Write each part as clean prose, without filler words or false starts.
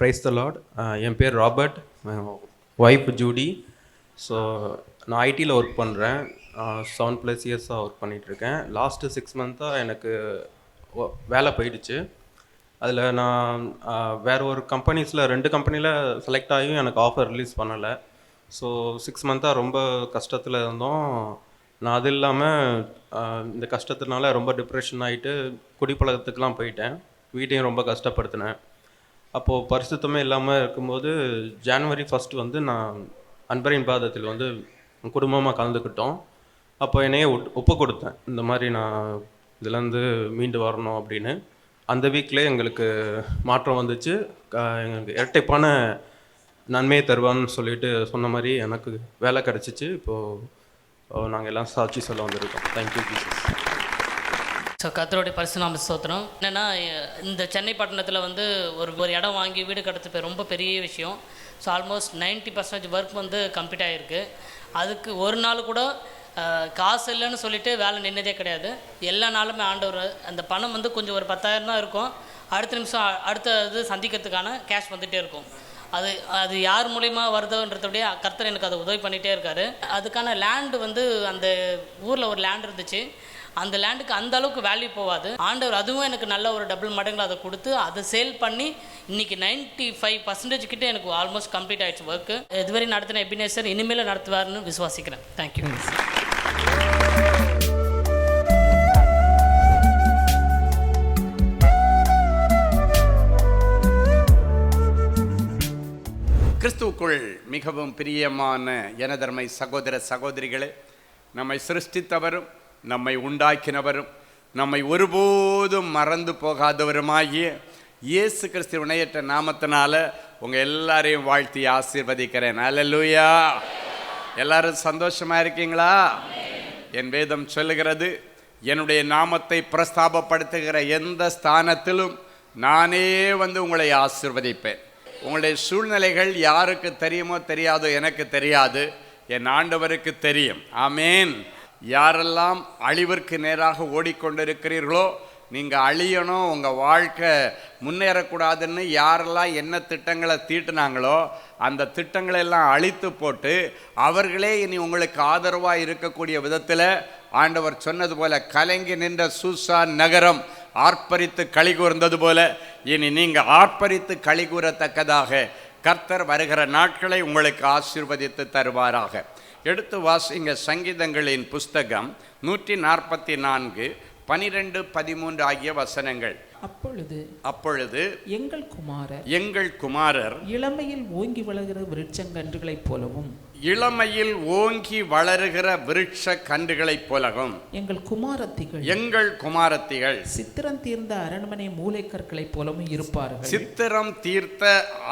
Praise the Lord. என் பேர் Robert, wife Judy. So நான் ஐடியில் ஒர்க் பண்ணுறேன். 7+ இயர்ஸாக ஒர்க் பண்ணிகிட்ருக்கேன். லாஸ்ட்டு 6 மந்த்தாக எனக்கு வேலை போயிடுச்சு. அதில் நான் வேறு ஒரு கம்பெனிஸில் 2 கம்பெனியில் செலக்ட் ஆகியும் எனக்கு ஆஃபர் ரிலீஸ் பண்ணலை. ஸோ 6 மந்த்தாக ரொம்ப கஷ்டத்தில் இருந்தோம். நான் அது இல்லாமல் இந்த கஷ்டத்தினால ரொம்ப டிப்ரெஷன் ஆகிட்டு குடிப்பழக்கத்துக்கெலாம் போயிட்டேன். வீட்டையும் ரொம்ப கஷ்டப்படுத்தினேன். அப்போது பரிசுத்தமே இல்லாமல் இருக்கும்போது ஜனவரி 1 வந்து நான் அன்பரின் பாதத்தில் வந்து குடும்பமாக கலந்துக்கிட்டோம். அப்போ என்னையே ஒப்பு கொடுத்தேன், இந்த மாதிரி நான் இதுலேருந்து மீண்டு வரணும் அப்படின்னு. அந்த வீக்லேயே எங்களுக்கு மாற்றம் வந்துச்சு. எங்களுக்கு இரட்டைப்பான நன்மையை தருவான்னு சொல்லிட்டு சொன்ன மாதிரி எனக்கு வேலை கிடச்சிச்சு. இப்போது நாங்கள் எல்லாம் சாட்சி சொல்ல வந்திருக்கோம். Thank you Jesus. ஸோ கர்த்தருடைய பரிசுநாம ஸ்தோத்திரம். என்னென்னா, இந்த சென்னை பட்டணத்தில் வந்து ஒரு இடம் வாங்கி வீடு கட்டுறது ரொம்ப பெரிய விஷயம். ஸோ ஆல்மோஸ்ட் 90% ஒர்க் வந்து கம்ப்ளீட் ஆகிருக்கு. அதுக்கு ஒரு நாள் கூட காசு இல்லைன்னு சொல்லிட்டு வேலை நின்னதே கிடையாது. எல்லா நாளுமே ஆண்டவர் அந்த பணம் வந்து கொஞ்சம் ஒரு 10,000 தான் இருக்கும். அடுத்த நிமிஷம் அடுத்த இது சந்திக்கிறதுக்கான கேஷ் வந்துகிட்டே இருக்கும். அது யார் மூலயமா வருதுன்றதுடைய கர்த்தர் எனக்கு அதை உதவி பண்ணிகிட்டே இருக்கார். அதுக்கான லேண்டு வந்து அந்த ஊரில் ஒரு லேண்ட் இருந்துச்சு. அந்த லேண்டுக்கு அந்த அளவுக்கு வேல்யூ போகாது. ஆண்டவர் அதுவும் எனக்கு நல்ல ஒரு டபுள் மடங்கில் அதை கொடுத்து அதை சேல் பண்ணி இன்றைக்கி 95% கிட்டே எனக்கு ஆல்மோஸ்ட் கம்ப்ளீட் ஆகிடுச்சு ஒர்க்கு. இதுவரை நடத்தின எபினேசர் இனிமேல் நடத்துவார்னு விசுவாசிக்கிறேன். தேங்க்யூ. கிறிஸ்துவுக்குள் மிகவும் பிரியமான எனதர்மை சகோதர சகோதரிகளே, நம்மை சிருஷ்டித்தவரும் நம்மை உண்டாக்கினவரும் நம்மை ஒருபோதும் மறந்து போகாதவருமாகிய இயேசு கிறிஸ்து இணையற்ற நாமத்தினால உங்கள் எல்லாரையும் வாழ்த்தி ஆசீர்வதிக்கிறேன். அல்லேலூயா. எல்லாரும் சந்தோஷமாக இருக்கீங்களா? என் வேதம் சொல்லுகிறது, என்னுடைய நாமத்தை பிரஸ்தாபப்படுத்துகிற எந்த ஸ்தானத்திலும் நானே வந்து உங்களை ஆசீர்வதிப்பேன். உங்களுடைய சூழ்நிலைகள் யாருக்கு தெரியுமோ தெரியாதோ, எனக்கு தெரியாது, என் ஆண்டவருக்கு தெரியும். ஆமேன். யாரெல்லாம் அழிவிற்கு நேராக ஓடிக்கொண்டிருக்கிறீர்களோ, நீங்கள் அழியணும், உங்கள் வாழ்க்கை முன்னேறக்கூடாதுன்னு யாரெல்லாம் என்ன திட்டங்களை தீட்டினாங்களோ அந்த திட்டங்களெல்லாம் அழித்து போட்டு அவர்களே இனி உங்களுக்கு ஆதரவாக இருக்கக்கூடிய விதத்தில் ஆண்டவர் சொன்னது போல கலங்கி நின்ற சூசா நகரம் ஆர்ப்பரித்து களி கூர்ந்தது போல இனி நீங்கள் ஆர்ப்பரித்து களி கூறத்தக்கதாக கர்த்தர் வருகிற நாட்களை உங்களுக்கு ஆசீர்வதித்து தருவாராக. எடுத்து வாசிங்க சங்கீதங்களின் புஸ்தகம் 144 12 13 ஆகிய வசனங்கள். அப்பொழுது எங்கள் குமாரர் இளமையில் ஓங்கி வளர்கிற விருட்சங்கன்றுகளைப் போலவும் விருட்ச கன்றுகளைப் போலவும் எங்கள் குமாரத்திகள் சித்திரம் தீர்ந்த அரண்மனை மூலைக்கற்களைப் போலவும் இருப்பார்கள். சித்திரம் தீர்த்த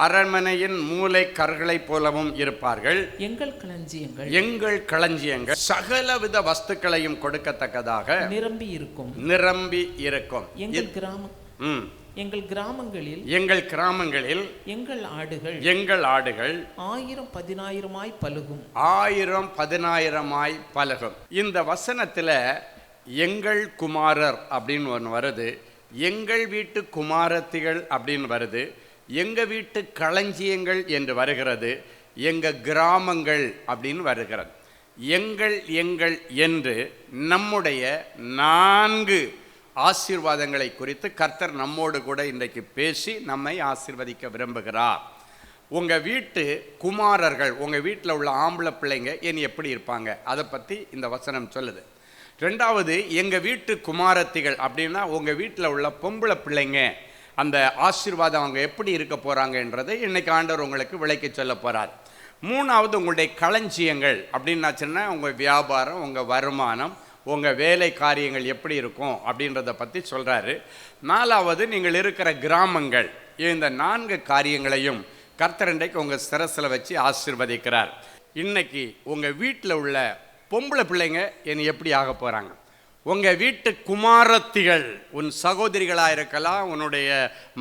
அரண்மனையின் மூலைக்கற்களைப் போலவும் இருப்பார்கள். எங்கள் களஞ்சியங்கள் சகலவித வஸ்துக்களையும் கொடுக்கத்தக்கதாக நிரம்பி இருக்கும். எங்கள் கிராமங்களில் எங்கள் ஆடுகள் 1000-10,000 பலுகும். 1000-10,000 பலகும். இந்த வசனத்தில் எங்கள் குமாரர் அப்படின்னு ஒன்று வருது, எங்கள் வீட்டு குமாரத்திகள் அப்படின்னு வருது, எங்கள் வீட்டு களஞ்சியங்கள் என்று வருகிறது, எங்கள் கிராமங்கள் அப்படின்னு வருகிறது. எங்கள் என்று நம்முடைய 4 ஆசீர்வாதங்களை குறித்து கர்த்தர் நம்மோடு கூட இன்றைக்கு பேசி நம்மை ஆசீர்வதிக்க விரும்புகிறார். உங்கள் வீட்டு குமாரர்கள், உங்கள் வீட்டில் உள்ள ஆம்பளை பிள்ளைங்க இனி எப்படி இருப்பாங்க அதை பற்றி இந்த வசனம் சொல்லுது. 2வது, எங்கள் வீட்டு குமாரத்திகள் அப்படின்னா உங்கள் வீட்டில் உள்ள பொம்பளை பிள்ளைங்க, அந்த ஆசீர்வாதம் அவங்க எப்படி இருக்க போகிறாங்கன்றதை இன்றைக்கு ஆண்டவர் உங்களுக்கு விளக்கி சொல்ல போகிறார். 3வது, உங்களுடைய களஞ்சியங்கள் அப்படின்னாச்சுன்னா உங்கள் வியாபாரம், உங்கள் வருமானம், உங்கள் வேலை காரியங்கள் எப்படி இருக்கும் அப்படின்றத பற்றி சொல்கிறாரு. 4வது, நீங்கள் இருக்கிற கிராமங்கள். இந்த 4 காரியங்களையும் கர்த்தர் இன்றைக்கு உங்கள் சிரசில் வச்சு ஆசீர்வதிக்கிறார். இன்னைக்கு உங்கள் வீட்டில் உள்ள பொம்பளை பிள்ளைங்க இனி எப்படி ஆக போகிறாங்க? உங்கள் வீட்டு குமாரத்திகள், உன் சகோதரிகளாக இருக்கலாம், உன்னுடைய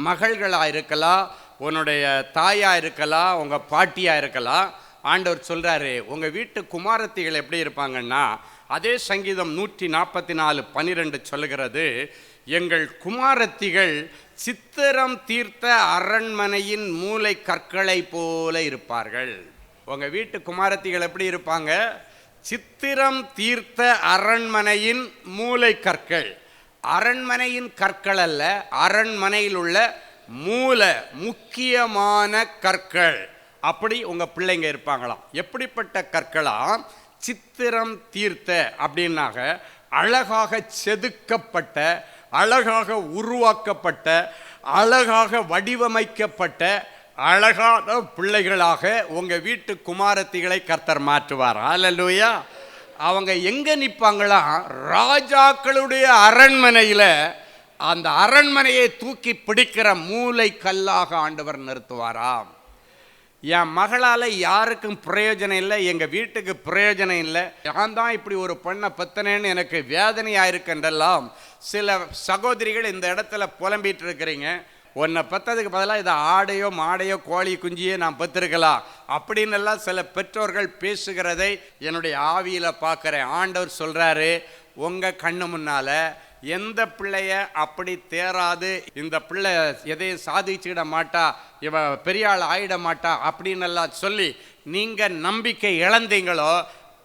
மகள்களாக இருக்கலாம், உன்னுடைய தாயாக இருக்கலாம், உங்கள் பாட்டியாக இருக்கலாம். ஆண்டவர் சொல்கிறாரு, உங்கள் வீட்டு குமாரத்திகள் எப்படி இருப்பாங்கன்னா அதே சங்கீதம் 144:12 சொல்லுகிறது, எங்கள் குமாரத்திகள் சித்திரம் தீர்த்த அரண்மனையின் மூலை கற்களை போல இருப்பார்கள். உங்கள் வீட்டு குமாரத்திகள் எப்படி இருப்பாங்க? சித்திரம் தீர்த்த அரண்மனையின் மூலை கற்கள். அரண்மனையின் கற்கள் அல்ல, அரண்மனையில் உள்ள முக்கியமான கற்கள். அப்படி உங்கள் பிள்ளைங்க இருப்பாங்களாம். எப்படிப்பட்ட கற்களாம்? சித்திரம் தீர்த்த அப்படின்னாக அழகாக செதுக்கப்பட்ட, அழகாக உருவாக்கப்பட்ட, அழகாக வடிவமைக்கப்பட்ட அழகான பிள்ளைகளாக உங்கள் வீட்டு குமாரத்திகளை கர்த்தர் மாற்றுவார். அல்லேலூயா. அவங்க எங்கே நிற்பாங்களாம்? ராஜாக்களுடைய அரண்மனையில் அந்த அரண்மனையை தூக்கி பிடிக்கிற மூலை கல்லாக ஆண்டவர் நிறுத்துவாராம். என் மகளால் யாருக்கும் பிரயோஜனம் இல்லை, எங்கள் வீட்டுக்கு பிரயோஜனம் இல்லை, நான் தான் இப்படி ஒரு பெண்ணை பெத்தனேன்னு எனக்கு வேதனையாக இருக்குன்றெல்லாம் சில சகோதரிகள் இந்த இடத்துல புலம்பிட்டு இருக்கிறீங்க. உன்னை பெற்றதுக்கு பதிலாக இதை ஆடையோ மாடையோ கோழி குஞ்சியோ நான் பெற்றிருக்கலாம் அப்படின்னு எல்லாம் சில பெற்றோர்கள் பேசுகிறதை என்னுடைய ஆவியில் பார்க்குறேன். ஆண்டவர் சொல்கிறாரு, உங்கள் கண்ணு முன்னால் எந்த பிள்ளைய அப்படி தேராது, இந்த பிள்ளை எதையும் சாதிச்சிட மாட்டா, இவ பெரிய ஆள் ஆயிட மாட்டா அப்படின்னு எல்லாம் சொல்லி நீங்கள் நம்பிக்கை இழந்தீங்களோ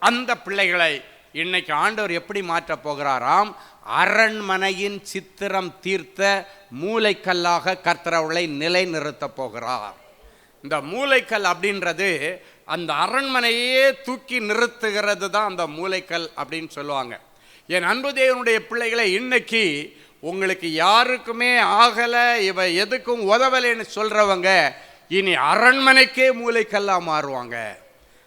அந்த பிள்ளைகளை இன்னைக்கு ஆண்டவர் எப்படி மாற்ற போகிறாராம்? அரண்மனையின் சித்திரம் தீர்த்த மூலைக்கல்லாக கர்த்தர் அவளை நிலைநிறுத்த போகிறார். இந்த மூலைக்கல் அப்படின்றது அந்த அரண்மனையே தூக்கி நிறுத்துகிறது தான் அந்த மூலைக்கல் அப்படின்னு சொல்லுவாங்க. என் அன்பு தேவனுடைய பிள்ளைகளை, இன்னைக்கு உங்களுக்கு யாருக்குமே ஆகலை, இவ எதுக்கும் உதவலைன்னு சொல்கிறவங்க இனி அரண்மனைக்கே மூலைக்கல்லாக மாறுவாங்க.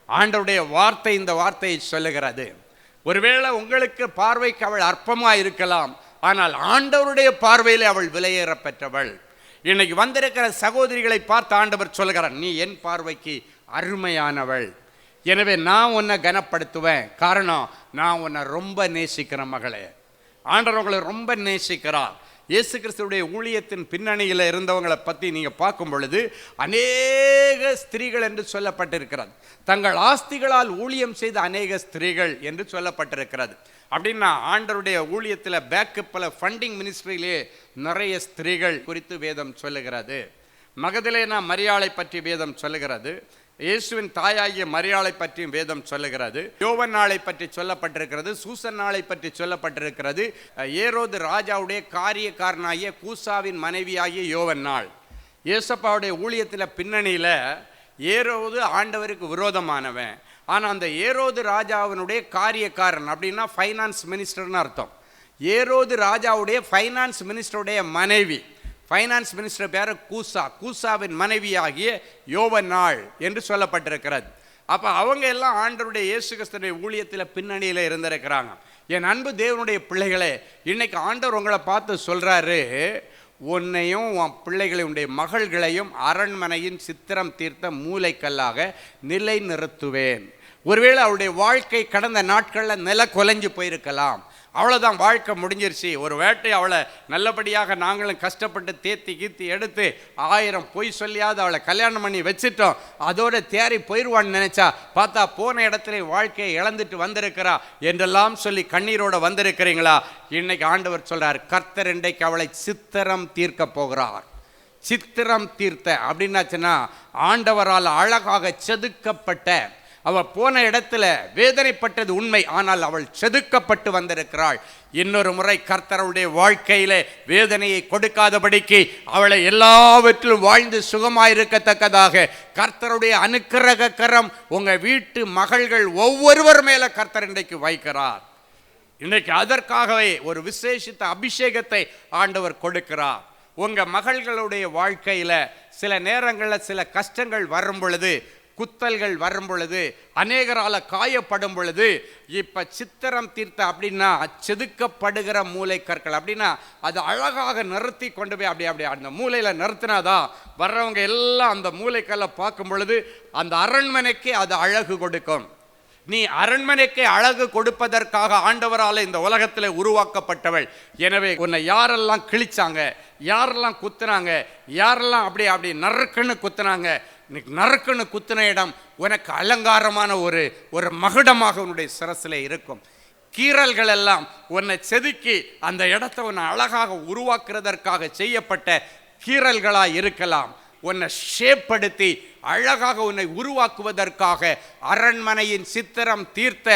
ஆண்டவருடைய வார்த்தை இந்த வார்த்தையை சொல்லுகிறது. ஒருவேளை உங்களுக்கு பார்வைக்கு அவள் அற்பமாக இருக்கலாம், ஆனால் ஆண்டவருடைய பார்வையில் அவள் விலையேற பெற்றவள். இன்னைக்கு வந்திருக்கிற சகோதரிகளை பார்த்து ஆண்டவர் சொல்லுகிறார், நீ என் பார்வைக்கு அருமையானவள், எனவே நான் உன்னை கனப்படுத்துவேன். காரணம், நான் உன்னை ரொம்ப நேசிக்கிறேன் மகளே. ஆண்டவர் உங்களை ரொம்ப நேசிக்கிறார். இயேசு கிறிஸ்துவுடைய ஊழியத்தின் பின்னணியில் இருந்தவங்களை பற்றி நீங்கள் பார்க்கும் பொழுது அநேக ஸ்திரீகள் என்று சொல்லப்பட்டிருக்கிறது. தங்கள் ஆஸ்திகளால் ஊழியம் செய்த அநேக ஸ்திரீகள் என்று சொல்லப்பட்டிருக்கிறது. அப்படின்னா ஆண்டவருடைய ஊழியத்தில் பேக்கப்பில் ஃபண்டிங் மினிஸ்ட்ரியிலே நிறைய ஸ்திரீகள் குறித்து வேதம் சொல்லுகிறது. மகதலேனா மரியாளை பற்றி வேதம் சொல்லுகிறது. இயேசுவின் தாயாகிய மரியாளை பற்றியும் வேதம் சொல்லுகிறது. யோவன்னாளை பற்றி சொல்லப்பட்டிருக்கிறது. சூசன்னாளை பற்றி சொல்லப்பட்டிருக்கிறது. ஏரோது ராஜாவுடைய காரியக்காரனாகிய கூசாவின் மனைவியாகிய யோவன்னாள். இயேசப்பாவுடைய ஊழியத்தில் பின்னணியில் ஏரோது ஆண்டவருக்கு விரோதமானவன், ஆனால் அந்த ஏரோது ராஜாவினுடைய காரியக்காரன் அப்படின்னா ஃபைனான்ஸ் மினிஸ்டர்னு அர்த்தம். ஏரோது ராஜாவுடைய ஃபைனான்ஸ் மினிஸ்டருடைய மனைவி, ஃபைனான்ஸ் மினிஸ்டர் பேர் கூசா, கூசாவின் மனைவியாகிய யோவன்னாள் என்று சொல்லப்பட்டிருக்கிறது. அப்போ அவங்க எல்லாம் ஆண்டவருடைய இயேசு கிறிஸ்துவின் ஊழியத்தில் பின்னணியில் இருந்திருக்கிறாங்க. என் அன்பு தேவனுடைய பிள்ளைகளே, இன்னைக்கு ஆண்டவர் உங்களை பார்த்து சொல்கிறாரு, உன்னையும் உன் பிள்ளைகளையும் உடைய மகள்களையும் அரண்மனையின் சித்திரம் தீர்த்த மூலைக்கல்லாக நிலை நிறுத்துவேன். ஒருவேளை அவளுடைய வாழ்க்கை கடந்த நாட்களில் நில கொலைஞ்சு போயிருக்கலாம், அவ்வளோதான், வாழ்க்கை முடிஞ்சிருச்சு. ஒரு வேட்டை அவளை நல்லபடியாக நாங்களும் கஷ்டப்பட்டு தேத்தி கீத்தி எடுத்து 1000 பொய் சொல்லியாவது அவளை கல்யாணம் பண்ணி வச்சுட்டோம், அதோட தேறி போயிடுவான்னு நினச்சா பார்த்தா போன இடத்துல வாழ்க்கையை இழந்துட்டு வந்திருக்கிறா என்றெல்லாம் சொல்லி கண்ணீரோடு வந்திருக்கிறீங்களா? இன்னைக்கு ஆண்டவர் சொல்கிறார், கர்த்தர் இன்றைக்கு அவளை சித்திரம் தீர்க்க போகிறார். சித்திரம் தீர்த்த அப்படின்னாச்சுன்னா ஆண்டவரால் அழகாக செதுக்கப்பட்ட, அவள் போன இடத்துல வேதனைப்பட்டது உண்மை, ஆனால் அவள் செதுக்கப்பட்டு வந்திருக்கிறாள். இன்னொரு முறை கர்த்தருடைய வாழ்க்கையிலே வேதனையை கொடுக்காதபடிக்கு அவளை எல்லாவற்றிலும் வாழ்ந்து சுகமாயிருக்கத்தக்கதாக கர்த்தருடைய அனுக்கிரக கரம் உங்கள் வீட்டு மகள்கள் ஒவ்வொருவர் மேலே கர்த்தர் இன்றைக்கு வைக்கிறார். இன்றைக்கு அதற்காகவே ஒரு விசேஷித்த அபிஷேகத்தை ஆண்டவர் கொடுக்கிறார். உங்கள் மகள்களுடைய வாழ்க்கையில் சில நேரங்களில் சில கஷ்டங்கள் வரும் பொழுது, குத்தல்கள் வரும் பொழுது, அநேகரால் காயப்படும் பொழுது, இப்போ சித்திரம் தீர்த்த அப்படின்னா செதுக்கப்படுகிற மூளை கற்கள் அப்படின்னா அது அழகாக நிறுத்தி கொண்டு போய் அப்படி அந்த மூளையில் நிறுத்தினாதான் வர்றவங்க எல்லாம் அந்த மூளைக்கல்லை பார்க்கும் பொழுது அந்த அரண்மனைக்கு அது அழகு கொடுக்கும். நீ அரண்மனைக்கு அழகு கொடுப்பதற்காக ஆண்டவரால் இந்த உலகத்தில் உருவாக்கப்பட்டவள். எனவே உன்னை யாரெல்லாம் கிழிச்சாங்க, யாரெல்லாம் குத்துனாங்க, யாரெல்லாம் அப்படி நறுக்குன்னு குத்துனாங்க, நறுக்குன்னு குத்துன இடம் உனக்கு அலங்காரமான ஒரு மகுடமாக உன்னுடைய சிரசில் இருக்கும். கீறல்கள் எல்லாம் உன்னை செதுக்கி அந்த இடத்தை உன்னை அழகாக உருவாக்குறதற்காக செய்யப்பட்ட கீறல்களாக இருக்கலாம். உன்னை ஷேப்படுத்தி அழகாக உன்னை உருவாக்குவதற்காக அரண்மனையின் சித்திரம் தீர்த்த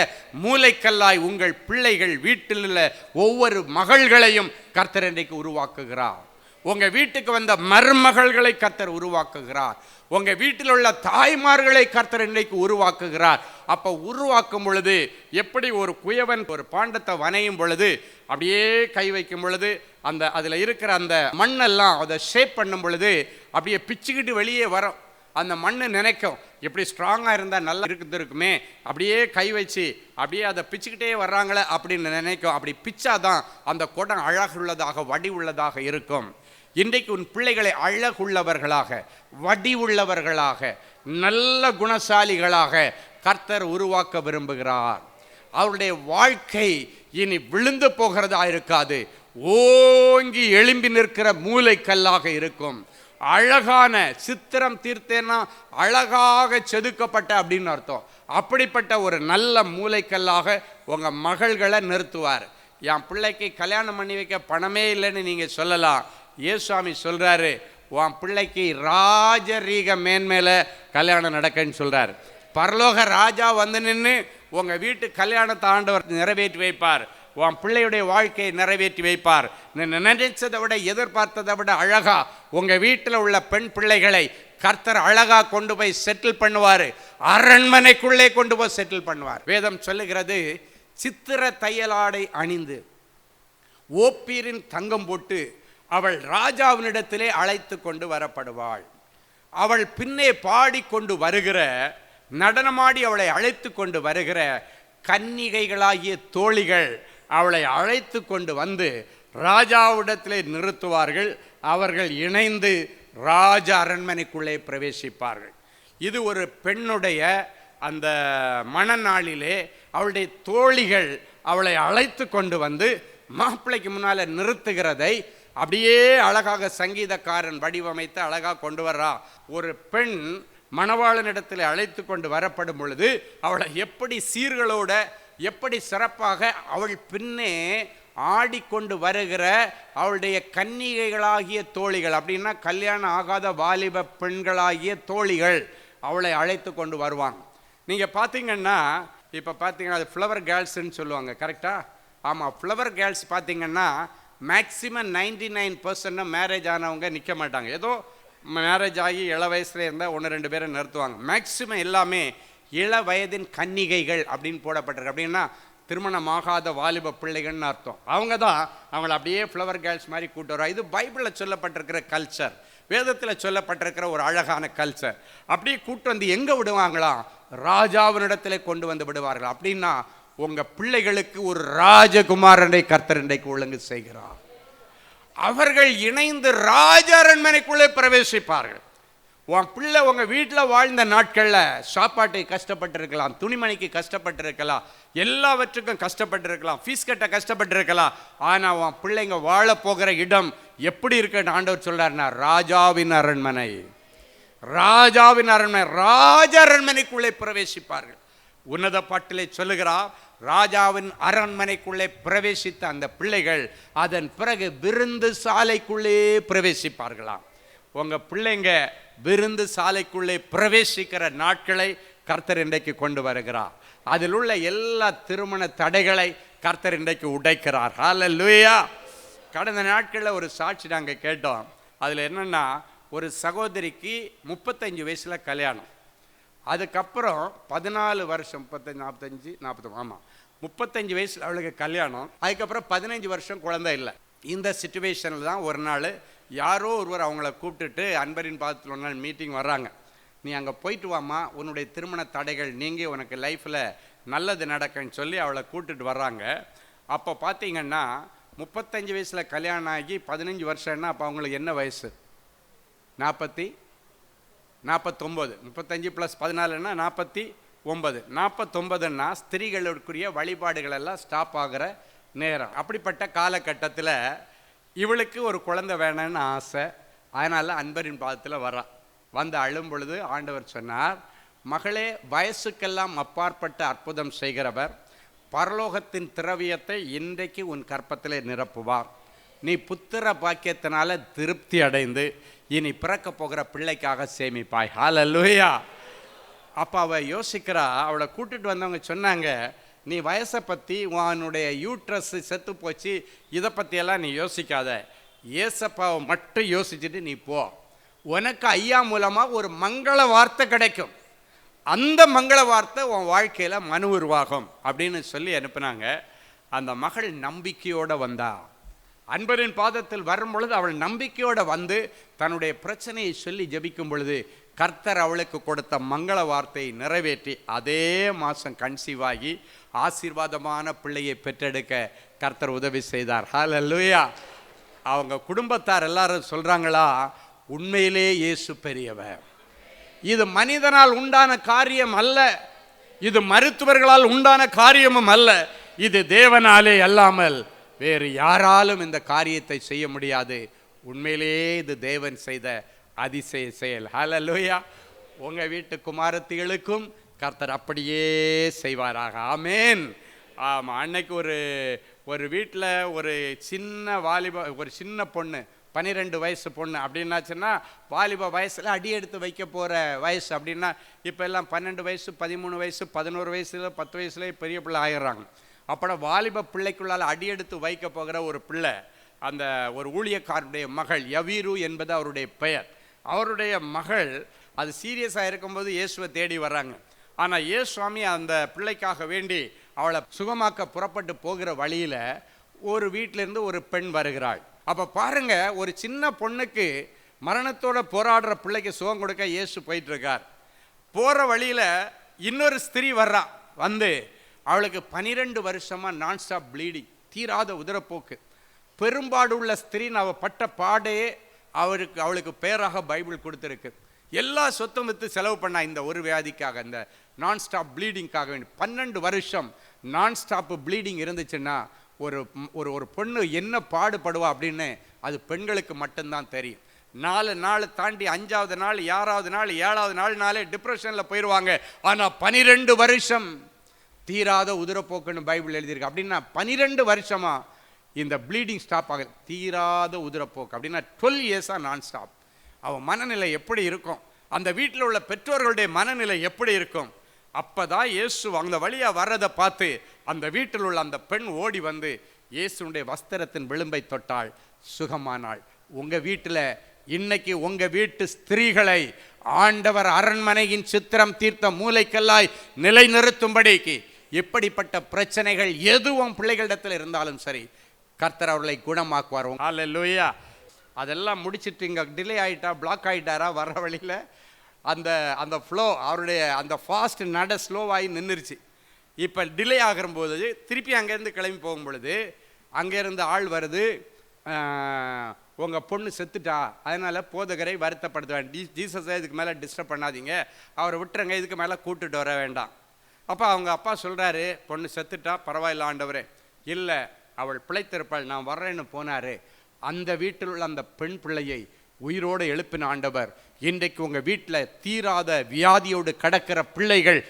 மூலைக்கல்லாய் உங்கள் பிள்ளைகள் வீட்டில் உள்ள ஒவ்வொரு மகள்களையும் கர்த்தர் இன்றைக்கு உருவாக்குகிறார். உங்க வீட்டுக்கு வந்த மருமகள்களை கர்த்தர் உருவாக்குகிறார். உங்க வீட்டில் உள்ள தாய்மார்களை கர்த்தர் இன்றைக்கு உருவாக்குகிறார். அப்ப உருவாக்கும் பொழுது எப்படி ஒரு குயவன் ஒரு பாண்டத்தை வனையும் பொழுது அப்படியே கை வைக்கும் பொழுது அந்த அதுல இருக்கிற அந்த மண்ணெல்லாம் அதை ஷேப் பண்ணும் பொழுது அப்படியே பிச்சுக்கிட்டு வெளியே வரும். அந்த மண்ணு நினைக்கும் எப்படி ஸ்ட்ராங்காக இருந்தால் நல்லா இருக்குமே, அப்படியே கை வச்சு அப்படியே அதை பிச்சுக்கிட்டே வர்றாங்களே அப்படின்னு நினைக்கும். அப்படி பிச்சாதான் அந்த குடம் அழகுள்ளதாக வடிவுள்ளதாக இருக்கும். இன்றைக்கு உன் பிள்ளைகளை அழகுள்ளவர்களாக வடிவுள்ளவர்களாக நல்ல குணசாலிகளாக கர்த்தர் உருவாக்க விரும்புகிறார். அவருடைய வாழ்க்கை இனி விழுந்து போகிறதா இருக்காது, ஓங்கி எழும்பி நிற்கிற மூலைக்கல்லாக இருக்கும். அழகான சித்திரம் தீர்த்தேன்னா அழகாக செதுக்கப்பட்ட அப்படின்னு அர்த்தம். அப்படிப்பட்ட ஒரு நல்ல மூலைக்கல்லாக உங்க மகள்களை நிறுத்துவார். என் பிள்ளைக்கு கல்யாணம் பண்ணி வைக்க பணமே இல்லைன்னு நீங்க சொல்லலாம். இயேசுசாமி சொல்றாரு, உன் பிள்ளைக்கு ராஜரீக மேன்மேல கல்யாணம் நடக்குன்னு சொல்றாரு. பரலோக ராஜா வந்து நின்று உங்க வீட்டு கல்யாணத்தை ஆண்டவர் நிறைவேற்றி வைப்பார். உன் பிள்ளையுடைய வாழ்க்கையை நிறைவேற்றி வைப்பார். நினைச்சதை விட எதிர்பார்த்ததை விட அழகா உங்க வீட்டில் உள்ள பெண் பிள்ளைகளை கர்த்தர் அழகா கொண்டு போய் செட்டில் பண்ணுவார். அரண்மனைக்குள்ளே கொண்டு போய் செட்டில் பண்ணுவார். வேதம் சொல்லுகிறது, சித்திர தையலாடை அணிந்து ஓப்பீரின் தங்கம் போட்டு அவள் ராஜாவினிடத்திலே அழைத்து கொண்டு வரப்படுவாள். அவள் பின்னே பாடிக்கொண்டு வருகிற நடனமாடி அவளை அழைத்து கொண்டு வருகிற கன்னிகைகளாகிய தோழிகள் அவளை அழைத்து கொண்டு வந்து ராஜாவிடத்திலே நிறுத்துவார்கள். அவர்கள் இணைந்து ராஜ அரண்மனைக்குள்ளே பிரவேசிப்பார்கள். இது ஒரு பெண்ணுடைய அந்த மணநாளிலே அவளுடைய தோழிகள் அவளை அழைத்து கொண்டு வந்து மாப்பிள்ளைக்கு முன்னால நிறுத்துகிறதை அப்படியே அழகாக சங்கீதக்காரன் வடிவமைத்து அழகாக கொண்டு வர்றா. ஒரு பெண் மணவாளனிடத்தில் அழைத்து கொண்டு வரப்படும் பொழுது அவளை எப்படி சீர்களோட எப்படி சிறப்பாக அவள் பின்னே ஆடிக்கொண்டு வருகிற அவளுடைய கன்னிகைகளாகிய தோழிகள், அப்படின்னா கல்யாணம் ஆகாத வாலிப பெண்களாகிய தோழிகள் அவளை அழைத்து கொண்டு வருவாங்க. நீங்கள் பார்த்தீங்கன்னா இப்போ பார்த்தீங்கன்னா அது ஃப்ளவர் கேர்ள்ஸ்ன்னு சொல்லுவாங்க, கரெக்டா? ஆமாம், ஃப்ளவர் கேர்ள்ஸ் பார்த்தீங்கன்னா மேக்சிமம் 99% மேரேஜ் ஆனவங்க நிற்க மாட்டாங்க. ஏதோ மேரேஜ் ஆகி இள வயசுல இருந்தால் 1-2 பேரை நிறுத்துவாங்க. மேக்சிமம் எல்லாமே இள வயதின் கன்னிகைகள் அப்படின்னு போடப்பட்டிருக்கு. அப்படின்னா திருமணமாகாத வாலிப பிள்ளைகள்னு அர்த்தம். அவங்க தான் அவங்கள அப்படியே ஃப்ளவர் கேர்ள்ஸ் மாதிரி கூட்டு வரும். இது பைபிளில் சொல்லப்பட்டிருக்கிற கல்ச்சர், வேதத்தில் சொல்லப்பட்டிருக்கிற ஒரு அழகான கல்ச்சர். அப்படியே கூட்டு வந்து எங்கே விடுவாங்களாம்? ராஜாவினிடத்தில் கொண்டு வந்து விடுவார்கள். அப்படின்னா உங்கள் பிள்ளைகளுக்கு ஒரு ராஜகுமாரனை கர்த்தர் இன்றைக்கு ஒழுங்கு செய்கிறார். அவர்கள் இணைந்து ராஜ அரண்மனைக்குள்ளே பிரவேசிப்பார்கள். உன் பிள்ளை உங்கள் வீட்டில் வாழ்ந்த நாட்களில் சாப்பாட்டை கஷ்டப்பட்டிருக்கலாம், துணிமணிக்கு கஷ்டப்பட்டிருக்கலாம், எல்லாவற்றுக்கும் கஷ்டப்பட்டிருக்கலாம், ஃபீஸ் கட்ட கஷ்டப்பட்டிருக்கலாம். ஆனால் உன் பிள்ளைங்க வாழ போகிற இடம் எப்படி இருக்குன்னு ஆண்டவர் சொல்றாருன்னா ராஜாவின் அரண்மனை. ராஜாவின் அரண்மனை, ராஜ அரண்மனைக்குள்ளே பிரவேசிப்பார்கள். உன்னத பாட்டிலே சொல்லுகிறார், ராஜாவின் அரண்மனைக்குள்ளே பிரவேசித்த அந்த பிள்ளைகள் அதன் பிறகு விருந்து சாலைக்குள்ளே பிரவேசிப்பார்களாம். உங்கள் பிள்ளைங்க விருந்து சாலைக்குள்ளே பிரவேசிக்கிற நாட்களை கர்த்தர் இன்றைக்கு கொண்டு வருகிறார். அதில் உள்ள எல்லா திருமண தடைகளை கர்த்தர் இன்றைக்கு உடைக்கிறார். ஹல்லேலூயா. கடந்த நாட்களில் ஒரு சாட்சி நாங்கள் கேட்டோம். அதில் என்னென்னா, ஒரு சகோதரிக்கு 35 வயசில் கல்யாணம். அதுக்கப்புறம் 14 வருஷம் 35 40 ஆமாம் 35 வயசில் அவளுக்கு கல்யாணம். அதுக்கப்புறம் 15 வருஷம் குழந்தை இல்லை. இந்த சிச்சுவேஷனில் தான் ஒரு நாள் யாரோ ஒருவர் அவங்கள கூப்பிட்டுட்டு அன்பரின் பாதத்தில் ஒரு நாள் மீட்டிங் வர்றாங்க. நீ அங்கே போயிட்டு வாமா, உன்னுடைய திருமண தடைகள் நீங்கி உனக்கு லைஃப்பில் நல்லது நடக்குன்னு சொல்லி அவளை கூப்பிட்டுட்டு வர்றாங்க. அப்போ பார்த்தீங்கன்னா 35 வயசில் கல்யாணம் ஆகி 15 வருஷம்னா அப்போ அவங்களுக்கு என்ன வயசு? 49. 35 + 14ன்னா 49. 49ன்னா ஸ்திரீகளுக்குரிய வழிபாடுகள் எல்லாம் ஸ்டாப் ஆகிற நேரம். அப்படிப்பட்ட காலகட்டத்தில் இவளுக்கு ஒரு குழந்தை வேணும்னு ஆசை. அதனால் அன்பரின் பாதத்தில் வரா. வந்து அழும் பொழுது ஆண்டவர் சொன்னார், மகளே, வயசுக்கெல்லாம் அப்பாற்பட்ட அற்புதம் செய்கிறவர், பரலோகத்தின் திரவியத்தை இன்றைக்கு உன் கற்பத்திலே நிரப்புவார். நீ புத்திர பாக்கியத்தினால திருப்தி அடைந்து இனி பிறக்க போகிற பிள்ளைக்காக சேமிப்பாய். ஹல்லேலூயா. அப்போ அவள் யோசிக்கிறா. அவளை கூட்டிட்டு வந்தவங்க சொன்னாங்க, நீ வயசை பற்றி, உன்னுடைய யூட்ரஸ் செத்து போச்சு, இதை பற்றியெல்லாம் நீ யோசிக்காத, ஏசப்பாவை மட்டும் யோசிச்சுட்டு நீ போ, உனக்கு ஐயா மூலமாக ஒரு மங்கள வார்த்தை கிடைக்கும், அந்த மங்கள வார்த்தை உன் வாழ்க்கையில் மனு உருவாகும் அப்படின்னு சொல்லி அனுப்புனாங்க. அந்த மகள் நம்பிக்கையோடு வந்தா. அன்பரின் பாதத்தில் வரும் பொழுது அவள் நம்பிக்கையோடு வந்து தன்னுடைய பிரச்சனையை சொல்லி ஜெபிக்கும் பொழுது கர்த்தர் அவளுக்கு கொடுத்த மங்கள வார்த்தையை நிறைவேற்றி அதே மாதம் கன்சீவ் ஆகி ஆசீர்வாதமான பிள்ளையை பெற்றெடுக்க கர்த்தர் உதவி செய்தார். ஹல்லேலூயா. அவங்க குடும்பத்தார் எல்லாரும் சொல்கிறாங்களா, உண்மையிலே இயேசு பெரியவர். இது மனிதனால் உண்டான காரியம் அல்ல, இது மருத்துவர்களால் உண்டான காரியமும் அல்ல, இது தேவனாலே அல்லாமல் வேறு யாராலும் இந்த காரியத்தை செய்ய முடியாது. உண்மையிலேயே இது தேவன் செய்த அதிசய செயல். ஹல்லேலூயா. உங்கள் வீட்டு குமாரத்திகளுக்கும் கர்த்தர் அப்படியே செய்வாராக. ஆமேன். ஆமாம். அன்னைக்கு ஒரு வீட்டில் ஒரு சின்ன பொண்ணு, 12 வயசு பொண்ணு அப்படின்னாச்சுன்னா, வாலிப வயசில் அடி எடுத்து வைக்க போகிற வயசு அப்படின்னா, இப்போ எல்லாம் 12 வயசு 13 வயசு 11 வயசில் 10 வயசுலேயே பெரிய பிள்ளை ஆகிடுறாங்க. அப்புறம் வாலிப பிள்ளைக்குள்ளால் அடி எடுத்து வைக்க போகிற ஒரு பிள்ளை, அந்த ஒரு ஊழியக்காரனுடைய மகள், யவீரு என்பது அவருடைய பெயர். அவருடைய மகள் அது சீரியஸாக இருக்கும்போது இயேசுவை தேடி வர்றாங்க. ஆனால் இயேசுவாமி அந்த பிள்ளைக்காக வேண்டி அவளை சுகமாக்க புறப்பட்டு போகிற வழியில் ஒரு வீட்டிலேருந்து ஒரு பெண் வருகிறாள். அப்போ பாருங்க, ஒரு சின்ன பொண்ணுக்கு மரணத்தோட போராடுற பிள்ளைக்கு சுகம் கொடுக்க இயேசு போயிட்டுருக்கார். போகிற வழியில் இன்னொரு ஸ்திரீ வர்றா. வந்து அவளுக்கு 12 வருஷமாக நான்ஸ்டாப் ப்ளீடிங், தீராத உதிரப்போக்கு, பெரும்பாடு உள்ள ஸ்திரீன்னு அவள் பட்ட பாடே அவளுக்கு பேராக பைபிள் கொடுத்துருக்கு. எல்லா சொத்தும் விற்று செலவு பண்ணா இந்த ஒரு வியாதிக்காக, இந்த நான்ஸ்டாப் ப்ளீடிங்காக வேண்டி. 12 வருஷம் நான்ஸ்டாப் ப்ளீடிங் இருந்துச்சுன்னா ஒரு ஒரு பொண்ணு என்ன பாடுபடுவா அப்படின்னு அது பெண்களுக்கு மட்டும்தான் தெரியும். 4 நாள் தாண்டி 5ஆவது நாள் 6ஆவது நாள் 7ஆவது நாள்னாலே டிப்ரெஷனில் போயிடுவாங்க. ஆனால் 12 வருஷம் தீராத உதிரப்போக்குன்னு பைபிள் எழுதியிருக்கு. அப்படின்னா 12 வருஷமா இந்த ப்ளீடிங் ஸ்டாப் ஆக, தீராத உதிரப்போக்கு அப்படின்னா 12 இயர்ஸாக நான் ஸ்டாப். அவன் மனநிலை எப்படி இருக்கும், அந்த வீட்டில் உள்ள பெற்றோர்களுடைய மனநிலை எப்படி இருக்கும்? அப்போ தான் இயேசு அந்த வழியாக வர்றதை பார்த்து அந்த வீட்டில் உள்ள அந்த பெண் ஓடி வந்து இயேசுடைய வஸ்திரத்தின் விளிம்பை தொட்டாள், சுகமானாள். உங்கள் வீட்டில் இன்னைக்கு உங்கள் வீட்டு ஸ்திரீகளை ஆண்டவர் அரண்மனையின் சித்திரம் தீர்த்த மூலைக்கல்லாய் நிலைநிறுத்தும்படிக்கு இப்படிப்பட்ட பிரச்சனைகள் எதுவும் பிள்ளைகளிடத்தில் இருந்தாலும் சரி, கர்த்தர் அவர்களை குணமாக்குவார். ஹல்லேலூயா. அதெல்லாம் முடிச்சுட்டு இங்கே டிலே ஆகிட்டா, பிளாக் ஆகிட்டாரா வர வழியில், அந்த ஃப்ளோ அவருடைய அந்த ஃபாஸ்ட் நட ஸ்லோவாகி நின்றுருச்சு. இப்போ டிலே ஆகும்போது திருப்பி அங்கேருந்து கிளம்பி போகும் பொழுது அங்கேருந்து ஆள் வருது, உங்கள் பொண்ணு செத்துட்டா, அதனால் போதகரை வருத்தப்படுத்துவேன், ஜீசஸை இதுக்கு மேலே டிஸ்டர்ப் பண்ணாதீங்க, அவரை விட்டுருங்க, இதுக்கு மேலே கூட்டுட்டு வர வேண்டாம். அப்போ அவங்க அப்பா சொல்கிறாரு, பொண்ணு செத்துட்டா, பரவாயில்ல ஆண்டவரே. இல்லை, அவள் பிழைத்திருப்பாள், நான் வர்றேன்னு போனார். அந்த வீட்டில் உள்ள அந்த பெண் பிள்ளையை உயிரோடு எழுப்பின ஆண்டவர் இன்றைக்கு உங்கள் வீட்டில் தீராத வியாதியோடு கடக்கிற பிள்ளைகள்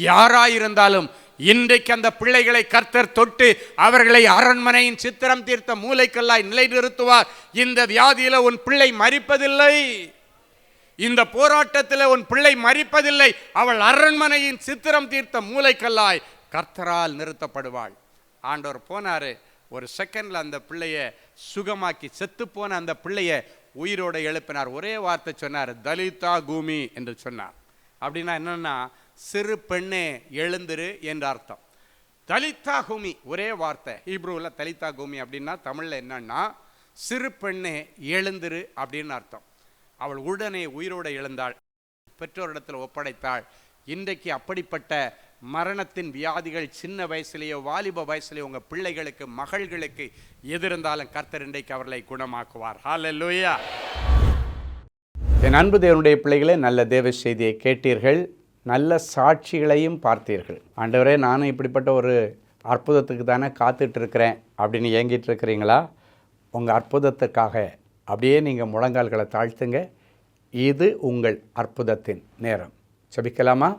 யாராயிருந்தாலும் இன்றைக்கு அந்த பிள்ளைகளை கர்த்தர் தொட்டு அவர்களை அரண்மனையின் சித்திரம் தீர்த்த மூலைக்கல்லாய் நிலைநிறுத்துவார். இந்த வியாதியில் உன் பிள்ளை மரிப்பதில்லை, இந்த போராட்டத்தில் உன் பிள்ளை மரிப்பதில்லை, அவள் அரண்மனையின் சித்திரம் தீர்த்த மூலைக்கல்லாய் கர்த்தரால் நிறுத்தப்படுவாள். ஆண்டவர் போனாரு, ஒரு செகண்டில் அந்த பிள்ளைய சுகமாக்கி, செத்து போன அந்த பிள்ளைய உயிரோடு எழுப்பினார். ஒரே வார்த்தை சொன்னார், தலிதா கூமி என்று சொன்னார். அப்படின்னா என்னன்னா, சிறு பெண்ணே எழுந்திரு என்ற அர்த்தம். தலிதா கூமி ஒரே வார்த்தை. ஹீப்ரூவில் தலிதா கூமி அப்படின்னா தமிழில் என்னன்னா, சிறு பெண்ணே எழுந்திரு அப்படின்னு அர்த்தம். அவள் உடனே உயிரோடு எழுந்தாள், பெற்றோரிடத்தில் ஒப்படைத்தாள். இன்றைக்கு அப்படிப்பட்ட மரணத்தின் வியாதிகள் சின்ன வயசுலேயோ வாலிப வயசுலேயோ உங்கள் பிள்ளைகளுக்கு மகள்களுக்கு எதிர்ந்தாலும் கர்த்தர் இன்றைக்கு அவர்களை குணமாக்குவார். ஹல்லேலூயா. என் அன்பு தேவனுடைய பிள்ளைகளே, நல்ல தேவ செய்தியை கேட்டீர்கள், நல்ல சாட்சிகளையும் பார்த்தீர்கள். ஆண்டவரே, நானும் இப்படிப்பட்ட ஒரு அற்புதத்துக்கு தானே காத்துட்ருக்கிறேன் அப்படின்னு ஏங்கிட்டு இருக்கிறீங்களா? உங்கள் அற்புதத்துக்காக அப்படியே நீங்கள் முழங்கால்களை தாழ்த்துங்க. இது உங்கள் அற்புதத்தின் நேரம். ஜெபிக்கலாமா?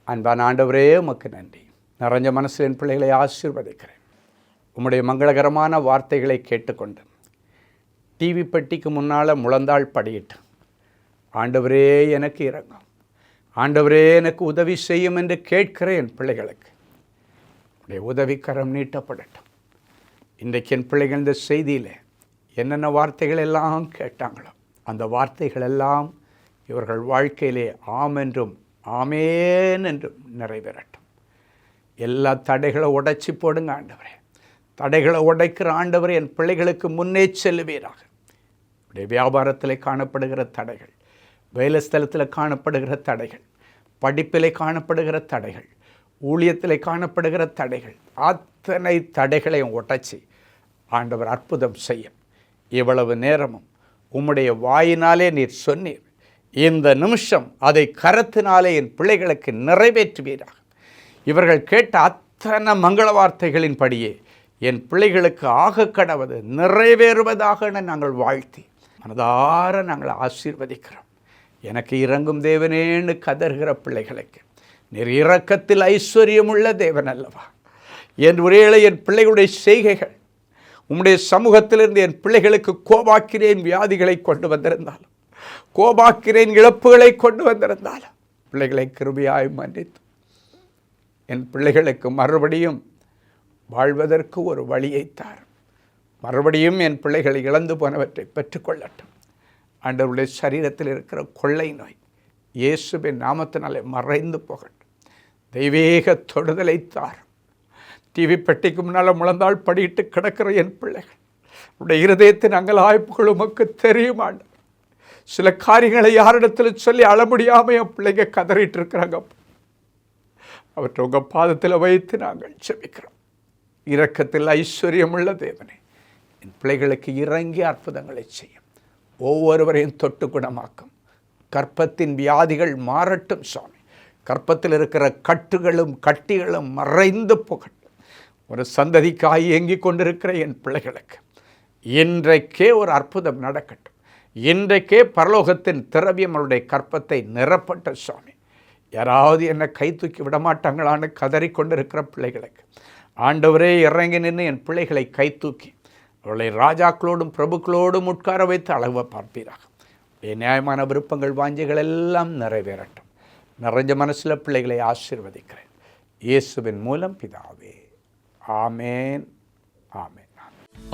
அன்பான ஆண்டவரே, உமக்கு நன்றி. நிறைஞ்ச மனசில் என் பிள்ளைகளை ஆசீர்வதிக்கிறேன். உம்முடைய மங்களகரமான வார்த்தைகளை கேட்டுக்கொண்டு டிவி பெட்டிக்கு முன்னால் முழந்தாள் படியிட்டு, ஆண்டவரே எனக்கு இறங்கும், ஆண்டவரே எனக்கு உதவி செய்யும் என்று கேட்கிற என் பிள்ளைகளுக்கு உடைய உதவிக்கரம் நீட்டப்படட்டும். இன்றைக்கு என் பிள்ளைகள் இந்த செய்தியில் என்னென்ன வார்த்தைகள் எல்லாம் கேட்டாங்களோ அந்த வார்த்தைகள் எல்லாம் இவர்கள் வாழ்க்கையிலே ஆம் என்றும் ஆமேன் என்றும் நிறைவேறட்டும். எல்லா தடைகளை உடைச்சி போடுங்க ஆண்டவரே. தடைகளை உடைக்கிற ஆண்டவரே, என் பிள்ளைகளுக்கு முன்னே செல்லுவீராக. உடைய வியாபாரத்தில் காணப்படுகிற தடைகள், வேலை ஸ்தலத்தில் காணப்படுகிற தடைகள், படிப்பில் காணப்படுகிற தடைகள், ஊழியத்தில் காணப்படுகிற தடைகள், அத்தனை தடைகளையும் உடைச்சி ஆண்டவர் அற்புதம் செய்யும். இவ்வளவு நேரமும் உம்முடைய வாயினாலே நீர் சொன்னீர், இந்த நிமிஷம் அதை கரத்தினாலே என் பிள்ளைகளுக்கு நிறைவேற்றுவீராக. இவர்கள் கேட்ட அத்தனை மங்கள வார்த்தைகளின்படியே என் பிள்ளைகளுக்கு ஆக கடவது நிறைவேறுவதாக நாங்கள் வாழ்த்தி மனதார நாங்கள் ஆசீர்வதிக்கிறோம். எனக்கு இறங்கும் தேவனேன்னு கதறுகிற பிள்ளைகளுக்கு நீர் இரக்கத்தில் ஐஸ்வர்யமுள்ள தேவன் அல்லவா? என் ஒரேளை என் பிள்ளைகளுடைய செய்கைகள் உம்முடைய சமூகத்திலிருந்து என் பிள்ளைகளுக்கு கோபாக்கிறேன் வியாதிகளை கொண்டு வந்திருந்தாலும், கோபாக்கிறேன் இழப்புகளை கொண்டு வந்திருந்தாலும், பிள்ளைகளை கிருபையாய் மன்னித்து என் பிள்ளைகளுக்கு மறுபடியும் வாழ்வதற்கு ஒரு வழியை தாரும். மறுபடியும் என் பிள்ளைகளை இழந்து போனவற்றை பெற்றுக்கொள்ளட்டும். ஆண்டவருடைய சரீரத்தில் இருக்கிற கொள்ளை நோய் இயேசுவின் நாமத்தினாலே மறைந்து போகட்டும். தெய்வீக தொடுதலை தாரும். டிவி பெட்டிக்கு முன்னால் முழந்தாள் படியிட்டு கிடக்கிற என் பிள்ளைகள் உடைய இருதயத்தின் அங்கலாய்ப்புகள் உமக்கு தெரியும் ஆண்டவர். சில காரியங்களை யாரிடத்தில் சொல்லி அழ முடியாமல் என் பிள்ளைங்க கதறிட்டு இருக்கிறாங்க. அவற்றை உங்கள் பாதத்தில் வைத்து நாங்கள் செபிக்கிறோம். இரக்கத்தில் ஐஸ்வர்யமுள்ள தேவனே, என் பிள்ளைகளுக்கு இறங்கி அற்புதங்களை செய்யும். ஒவ்வொருவரையும் தொட்டு குணமாக்கும். கற்பத்தின் வியாதிகள் மாறட்டும் சுவாமி. கற்பத்தில் இருக்கிற கட்டுகளும் கட்டிகளும் மறைந்து போகட்டும். ஒரு சந்ததிக்காய் ஏங்கிக் கொண்டிருக்கிற என் பிள்ளைகளுக்கு இன்றைக்கே ஒரு அற்புதம் நடக்கட்டும். இன்றைக்கே பரலோகத்தின் திரவியம் அவருடைய கற்பத்தை நிரப்பட்ட சுவாமி. யாராவது என்னை கை தூக்கி விடமாட்டாங்களான்னு கதறிக்கொண்டிருக்கிற பிள்ளைகளுக்கு ஆண்டவரே இறங்கி நின்று என் பிள்ளைகளை கை தூக்கி அவர்களை ராஜாக்களோடும் பிரபுக்களோடும் உட்கார வைத்து அழக பார்ப்பீராக. நியாயமான விருப்பங்கள் வாஞ்சிகள் எல்லாம் நிறைவேறட்டும். நிறைஞ்ச மனசில் பிள்ளைகளை ஆசீர்வதிக்கிறேன் இயேசுவின் மூலம் பிதாவே. ஆமேன், ஆமேன்.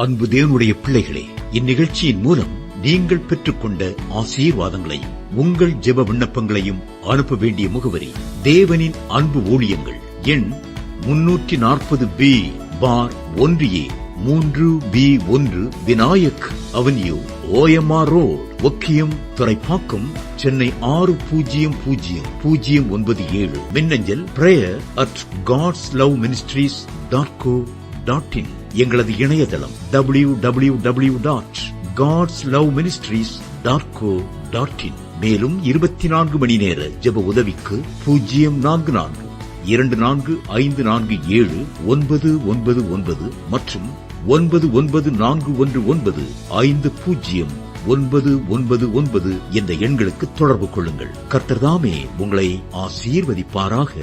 அன்பு தேவனுடைய பிள்ளைகளே, இந்நிகழ்ச்சியின் மூலம் நீங்கள் பெற்றுக்கொண்ட ஆசீர்வாதங்களை உங்கள் ஜெப விண்ணப்பங்களையும் அனுப்ப வேண்டிய முகவரி தேவனின் அன்பு ஊழியங்கள், எண் 340B பார் 1A 3B1 Vinayak avenue, OMR road, Okkiyam, Thoraipakkam, Chennai 600097. மின்னஞ்சல் prayer@godsloveministries.co.in. எங்களது இணையதளம் www.godsloveministries.co.in. மேலும் 24 மணி நேர ஜெப உதவிக்கு 04454579999 மற்றும் 9941950999 என்ற எண்களுக்கு தொடர்பு கொள்ளுங்கள். கர்த்தர் தாமே உங்களை ஆசீர்வதிப்பாராக.